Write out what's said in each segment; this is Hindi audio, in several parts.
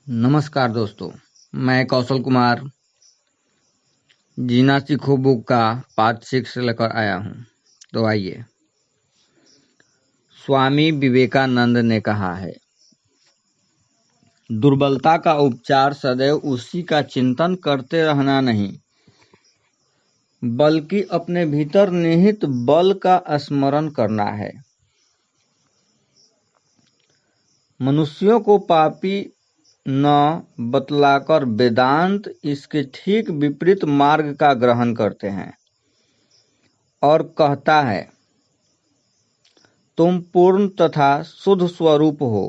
नमस्कार दोस्तों, मैं कौशल कुमार जीना सीखो बुक का पार्ट 6 लेकर आया हूँ। तो आइए। स्वामी विवेकानंद ने कहा है, दुर्बलता का उपचार सदैव उसी का चिंतन करते रहना नहीं, बल्कि अपने भीतर निहित बल का स्मरण करना है। मनुष्यों को पापी न बतलाकर वेदांत इसके ठीक विपरीत मार्ग का ग्रहण करते हैं और कहता है, तुम पूर्ण तथा शुद्ध स्वरूप हो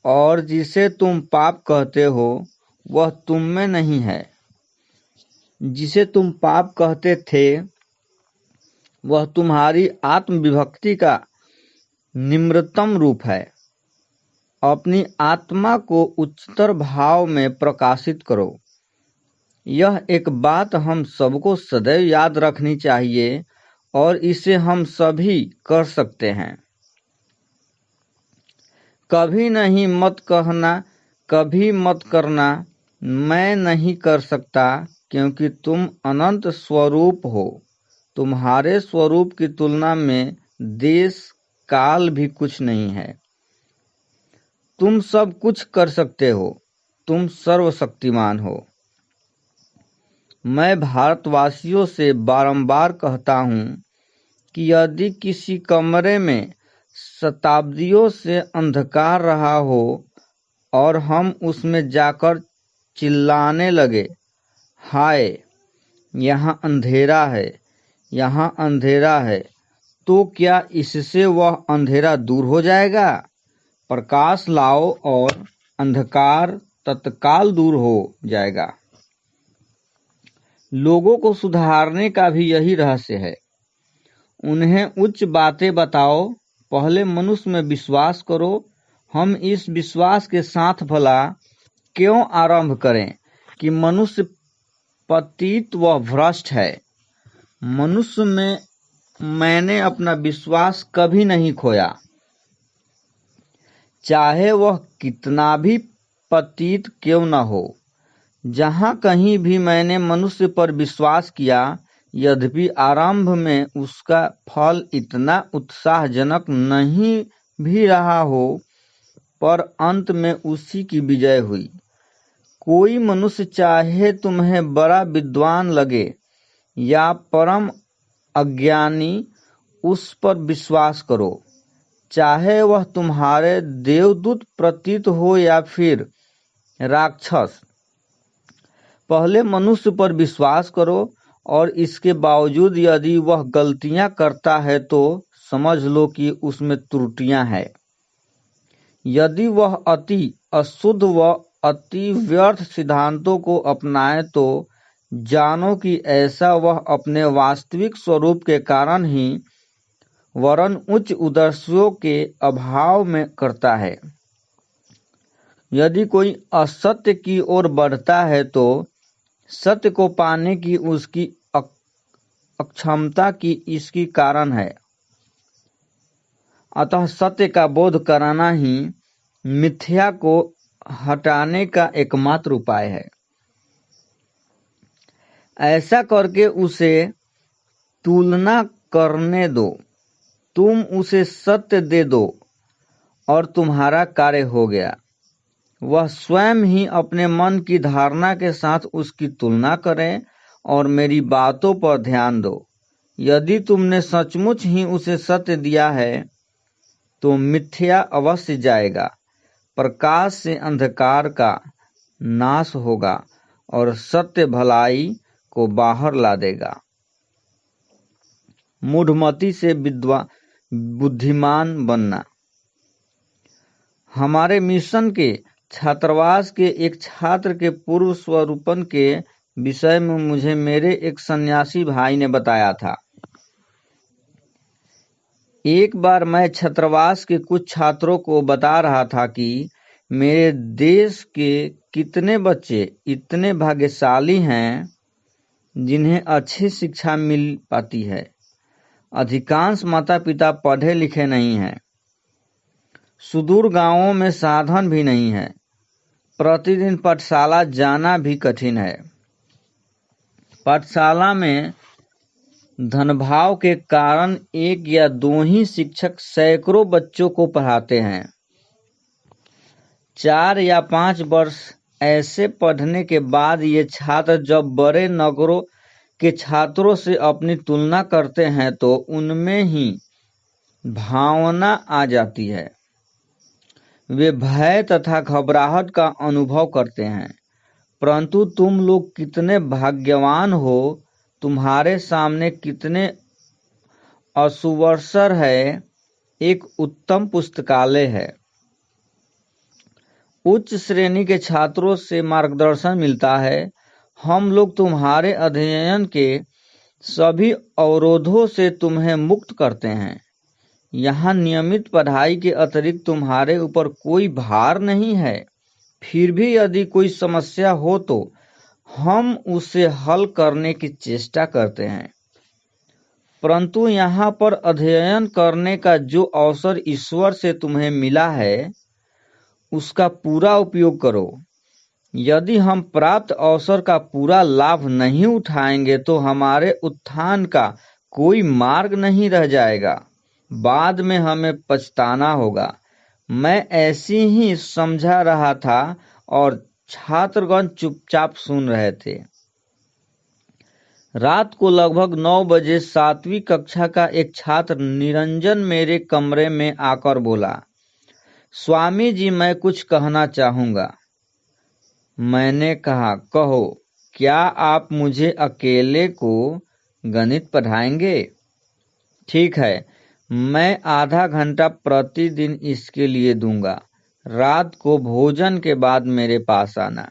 और जिसे तुम पाप कहते हो वह तुम में नहीं है। जिसे तुम पाप कहते थे वह तुम्हारी आत्मविभक्ति का निम्नतम रूप है। अपनी आत्मा को उच्चतर भाव में प्रकाशित करो। यह एक बात हम सबको सदैव याद रखनी चाहिए और इसे हम सभी कर सकते हैं। कभी नहीं मत कहना, कभी मत करना, मैं नहीं कर सकता, क्योंकि तुम अनंत स्वरूप हो। तुम्हारे स्वरूप की तुलना में देश काल भी कुछ नहीं है। तुम सब कुछ कर सकते हो, तुम सर्वशक्तिमान हो। मैं भारतवासियों से बारंबार कहता हूँ कि यदि किसी कमरे में शताब्दियों से अंधकार रहा हो और हम उसमें जाकर चिल्लाने लगे, हाय यहाँ अंधेरा है, यहाँ अंधेरा है, तो क्या इससे वह अंधेरा दूर हो जाएगा? प्रकाश लाओ और अंधकार तत्काल दूर हो जाएगा। लोगों को सुधारने का भी यही रहस्य है। उन्हें उच्च बातें बताओ, पहले मनुष्य में विश्वास करो। हम इस विश्वास के साथ भला क्यों आरंभ करें कि मनुष्य पतित व भ्रष्ट है। मनुष्य में मैंने अपना विश्वास कभी नहीं खोया, चाहे वह कितना भी पतित क्यों न हो। जहाँ कहीं भी मैंने मनुष्य पर विश्वास किया, यद्यपि आरंभ में उसका फल इतना उत्साहजनक नहीं भी रहा हो, पर अंत में उसी की विजय हुई। कोई मनुष्य चाहे तुम्हें बड़ा विद्वान लगे या परम अज्ञानी, उस पर विश्वास करो। चाहे वह तुम्हारे देवदूत प्रतीत हो या फिर राक्षस, पहले मनुष्य पर विश्वास करो और इसके बावजूद यदि वह गलतियां करता है तो समझ लो कि उसमें त्रुटियां हैं। यदि वह अति अशुद्ध व अति व्यर्थ सिद्धांतों को अपनाए तो जानो कि ऐसा वह अपने वास्तविक स्वरूप के कारण ही वरन उच्च उद्देश्यों के अभाव में करता है। यदि कोई असत्य की ओर बढ़ता है तो सत्य को पाने की उसकी अक्षमता की इसकी कारण है। अतः सत्य का बोध कराना ही मिथ्या को हटाने का एकमात्र उपाय है। ऐसा करके उसे तुलना करने दो, तुम उसे सत्य दे दो और तुम्हारा कार्य हो गया। वह स्वयं ही अपने मन की धारणा के साथ उसकी तुलना करे और मेरी बातों पर ध्यान दो। यदि तुमने सचमुच ही उसे सत्य दिया है तो मिथ्या अवश्य जाएगा। प्रकाश से अंधकार का नाश होगा और सत्य भलाई को बाहर ला देगा। मूढ़मति से बुद्धिमान बनना। हमारे मिशन के छात्रावास के एक छात्र के पूर्व स्वरूपन के विषय में मुझे मेरे एक सन्यासी भाई ने बताया था। एक बार मैं छात्रावास के कुछ छात्रों को बता रहा था कि मेरे देश के कितने बच्चे इतने भाग्यशाली हैं जिन्हें अच्छी शिक्षा मिल पाती है। अधिकांश माता पिता पढ़े लिखे नहीं हैं, सुदूर गांवों में साधन भी नहीं है। प्रतिदिन पाठशाला जाना भी कठिन है। पाठशाला में धनभाव के कारण एक या दो ही शिक्षक सैकड़ों बच्चों को पढ़ाते हैं। 4 या 5 वर्ष ऐसे पढ़ने के बाद ये छात्र जब बड़े नगरों के छात्रों से अपनी तुलना करते हैं तो उनमें ही भावना आ जाती है। वे भय तथा घबराहट का अनुभव करते हैं। परंतु तुम लोग कितने भाग्यवान हो, तुम्हारे सामने कितने असुअवसर है। एक उत्तम पुस्तकालय है, उच्च श्रेणी के छात्रों से मार्गदर्शन मिलता है। हम लोग तुम्हारे अध्ययन के सभी अवरोधों से तुम्हें मुक्त करते हैं। यहाँ नियमित पढ़ाई के अतिरिक्त तुम्हारे ऊपर कोई भार नहीं है। फिर भी यदि कोई समस्या हो तो हम उसे हल करने की चेष्टा करते हैं। परंतु यहाँ पर अध्ययन करने का जो अवसर ईश्वर से तुम्हें मिला है, उसका पूरा उपयोग करो। यदि हम प्राप्त अवसर का पूरा लाभ नहीं उठाएंगे तो हमारे उत्थान का कोई मार्ग नहीं रह जाएगा। बाद में हमें पछताना होगा। मैं ऐसी ही समझा रहा था और छात्रगण चुपचाप सुन रहे थे। रात को लगभग 9 बजे 7वीं कक्षा का एक छात्र निरंजन मेरे कमरे में आकर बोला, स्वामी जी, मैं कुछ कहना चाहूँगा। मैंने कहा, कहो, क्या आप मुझे अकेले को गणित पढ़ाएंगे? ठीक है, मैं आधा घंटा प्रतिदिन इसके लिए दूंगा। रात को भोजन के बाद मेरे पास आना।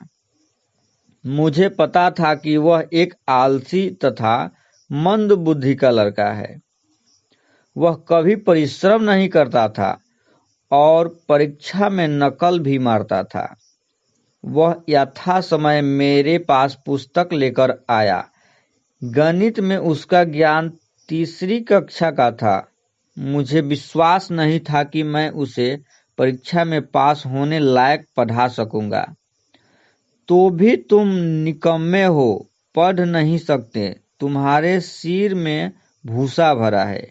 मुझे पता था कि वह एक आलसी तथा मंद बुद्धि का लड़का है। वह कभी परिश्रम नहीं करता था और परीक्षा में नकल भी मारता था। वह यथा समय मेरे पास पुस्तक लेकर आया। गणित में उसका ज्ञान 3री कक्षा का था। मुझे विश्वास नहीं था कि मैं उसे परीक्षा में पास होने लायक पढ़ा सकूंगा। तो भी तुम निकम्मे हो, पढ़ नहीं सकते। तुम्हारे सिर में भूसा भरा है।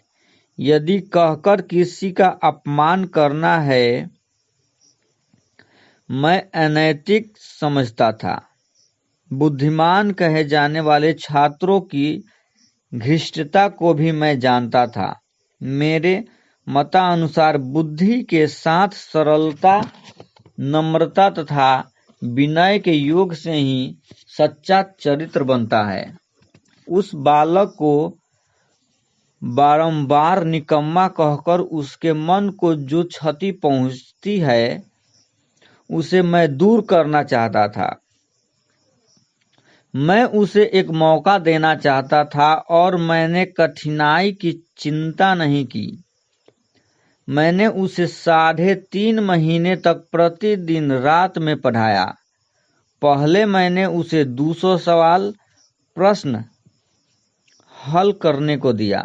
यदि कहकर किसी का अपमान करना है, मैं अनैतिक समझता था। बुद्धिमान कहे जाने वाले छात्रों की घृष्टता को भी मैं जानता था। मेरे मतानुसार बुद्धि के साथ सरलता, नम्रता तथा विनय के योग से ही सच्चा चरित्र बनता है। उस बालक को बारंबार निकम्मा कहकर उसके मन को जो क्षति पहुंचती है, उसे मैं दूर करना चाहता था। मैं उसे एक मौका देना चाहता था और मैंने कठिनाई की चिंता नहीं की। मैंने उसे 3.5 महीने तक प्रतिदिन रात में पढ़ाया। पहले मैंने उसे 200 सवाल प्रश्न हल करने को दिया।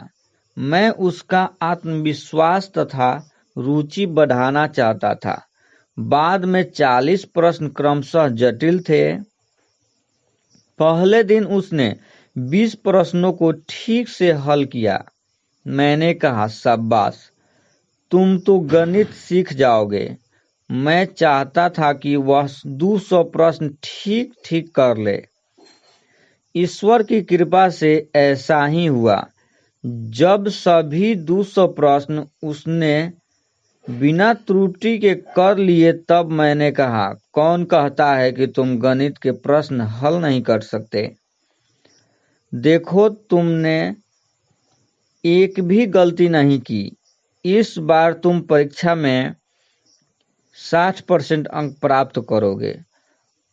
मैं उसका आत्मविश्वास तथा रुचि बढ़ाना चाहता था। बाद में 40 प्रश्न क्रमशः जटिल थे। पहले दिन उसने 20 प्रश्नों को ठीक से हल किया। मैंने कहा, शाबाश, तुम तो गणित सीख जाओगे। मैं चाहता था कि वह 200 प्रश्न ठीक ठीक कर ले। ईश्वर की कृपा से ऐसा ही हुआ। जब सभी 200 प्रश्न उसने बिना त्रुटि के कर लिए, तब मैंने कहा, कौन कहता है कि तुम गणित के प्रश्न हल नहीं कर सकते? देखो, तुमने एक भी गलती नहीं की। इस बार तुम परीक्षा में 60% अंक प्राप्त करोगे।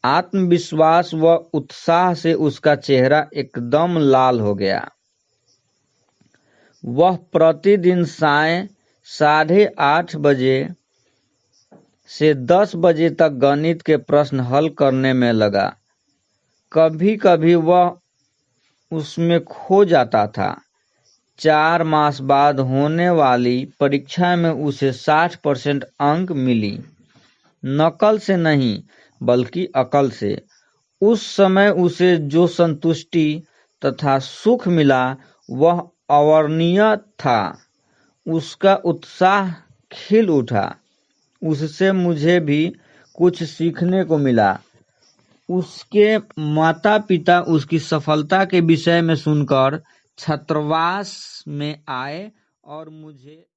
आत्मविश्वास व उत्साह से उसका चेहरा एकदम लाल हो गया। वह प्रतिदिन सायं 8:30 बजे से 10 बजे तक गणित के प्रश्न हल करने में लगा। कभी कभी वह उसमें खो जाता था। 4 मास बाद होने वाली परीक्षा में उसे 60% अंक मिली। नकल से नहीं, बल्कि अकल से। उस समय उसे जो संतुष्टि तथा सुख मिला वह अवर्णनीय था। उसका उत्साह खिल उठा। उससे मुझे भी कुछ सीखने को मिला। उसके माता-पिता उसकी सफलता के विषय में सुनकर छात्रावास में आए और मुझे